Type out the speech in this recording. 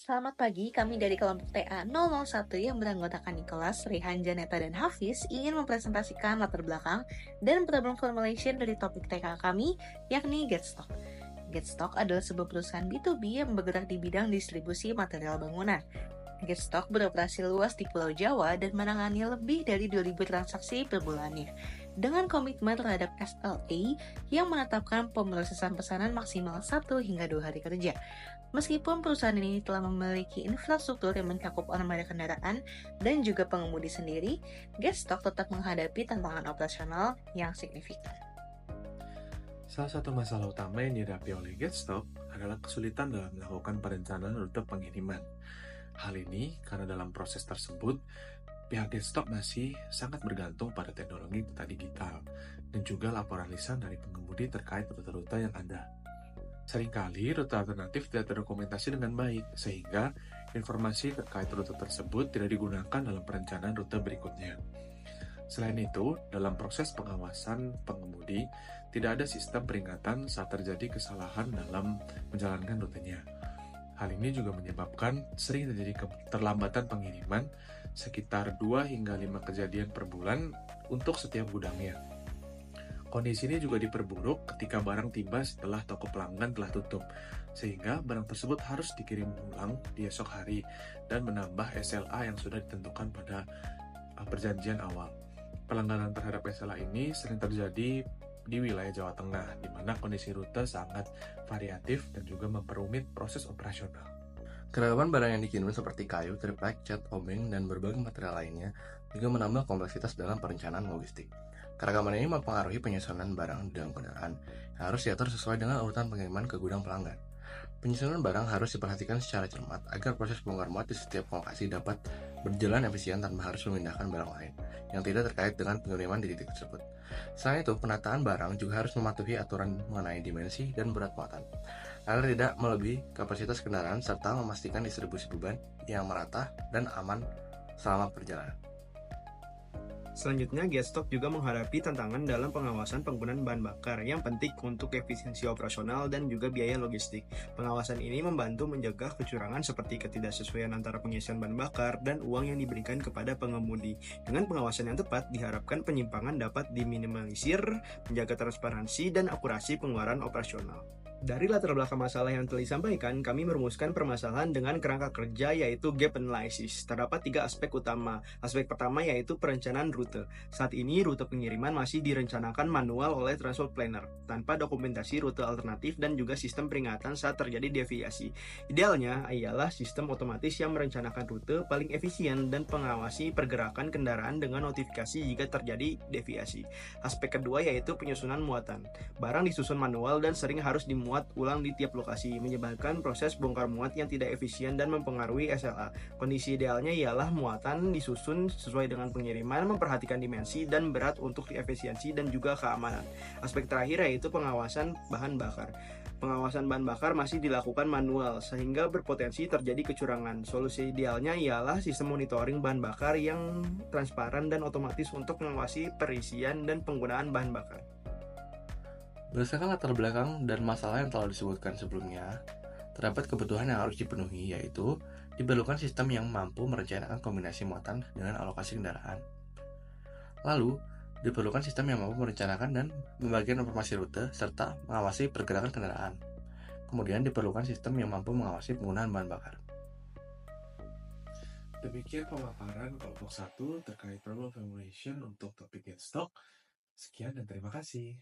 Selamat pagi, kami dari kelompok TA 001 yang beranggotakan Nicholas, Rehan, Janeta, dan Hafiz ingin mempresentasikan latar belakang dan problem formulation dari topik TK kami, yakni Getstock. Getstock adalah sebuah perusahaan B2B yang bergerak di bidang distribusi material bangunan. Getstock beroperasi luas di Pulau Jawa dan menangani lebih dari 2.000 transaksi per bulannya. Dengan komitmen terhadap SLA yang menetapkan pemrosesan pesanan maksimal 1 hingga 2 hari kerja. Meskipun perusahaan ini telah memiliki infrastruktur yang mencakup armada kendaraan dan juga pengemudi sendiri, Getstock tetap menghadapi tantangan operasional yang signifikan. Salah satu masalah utama yang dihadapi oleh Getstock adalah kesulitan dalam melakukan perencanaan rute pengiriman. Hal ini karena dalam proses tersebut, pihak Getstock masih sangat bergantung pada teknologi data digital dan juga laporan lisan dari pengemudi terkait rute-rute yang ada. Seringkali rute alternatif tidak terdokumentasi dengan baik, sehingga informasi terkait rute tersebut tidak digunakan dalam perencanaan rute berikutnya. Selain itu, dalam proses pengawasan pengemudi, tidak ada sistem peringatan saat terjadi kesalahan dalam menjalankan rutenya. Hal ini juga menyebabkan sering terjadi keterlambatan pengiriman, sekitar 2 hingga 5 kejadian per bulan untuk setiap gudangnya. Kondisi ini juga diperburuk ketika barang tiba setelah toko pelanggan telah tutup, sehingga barang tersebut harus dikirim ulang di esok hari dan menambah SLA yang sudah ditentukan pada perjanjian awal. Pelanggaran terhadap SLA ini sering terjadi di wilayah Jawa Tengah, di mana kondisi rute sangat variatif dan juga memperumit proses operasional. Keragaman barang yang dikirim seperti kayu, triplek, cat, obeng, dan berbagai material lainnya juga menambah kompleksitas dalam perencanaan logistik. Keragaman ini mempengaruhi penyusunan barang dalam kendaraan yang harus diatur sesuai dengan urutan pengiriman ke gudang pelanggan. Penyusunan barang harus diperhatikan secara cermat agar proses bongkar muat di setiap lokasi dapat berjalan efisien tanpa harus memindahkan barang lain yang tidak terkait dengan pengiriman di titik tersebut. Selain itu, penataan barang juga harus mematuhi aturan mengenai dimensi dan berat muatan agar tidak melebihi kapasitas kendaraan serta memastikan distribusi beban yang merata dan aman selama perjalanan. Selanjutnya, Getstock juga menghadapi tantangan dalam pengawasan penggunaan bahan bakar yang penting untuk efisiensi operasional dan juga biaya logistik. Pengawasan ini membantu menjaga kecurangan seperti ketidaksesuaian antara pengisian bahan bakar dan uang yang diberikan kepada pengemudi. Dengan pengawasan yang tepat, diharapkan penyimpangan dapat diminimalisir, menjaga transparansi dan akurasi pengeluaran operasional. Dari latar belakang masalah yang telah disampaikan, kami merumuskan permasalahan dengan kerangka kerja yaitu gap analysis. Terdapat 3 aspek utama. Aspek pertama yaitu perencanaan rute. Saat ini rute pengiriman masih direncanakan manual oleh transport planner, tanpa dokumentasi rute alternatif dan juga sistem peringatan saat terjadi deviasi. Idealnya ialah sistem otomatis yang merencanakan rute paling efisien dan mengawasi pergerakan kendaraan dengan notifikasi jika terjadi deviasi. Aspek kedua yaitu penyusunan muatan. Barang disusun manual dan sering harus dimuat ulang di tiap lokasi, menyebabkan proses bongkar muat yang tidak efisien dan mempengaruhi SLA. Kondisi idealnya ialah muatan disusun sesuai dengan pengiriman, memperhatikan dimensi dan berat untuk efisiensi dan juga keamanan. Aspek terakhir yaitu pengawasan bahan bakar. Pengawasan bahan bakar masih dilakukan manual, sehingga berpotensi terjadi kecurangan. Solusi idealnya ialah sistem monitoring bahan bakar yang transparan dan otomatis untuk mengawasi perisian dan penggunaan bahan bakar. Berdasarkan latar belakang dan masalah yang telah disebutkan sebelumnya, terdapat kebutuhan yang harus dipenuhi, yaitu diperlukan sistem yang mampu merencanakan kombinasi muatan dengan alokasi kendaraan. Lalu, diperlukan sistem yang mampu merencanakan dan membagikan informasi rute serta mengawasi pergerakan kendaraan. Kemudian diperlukan sistem yang mampu mengawasi penggunaan bahan bakar. Demikian pemaparan kelompok 1 terkait problem formulation untuk topik Getstock. Sekian dan terima kasih.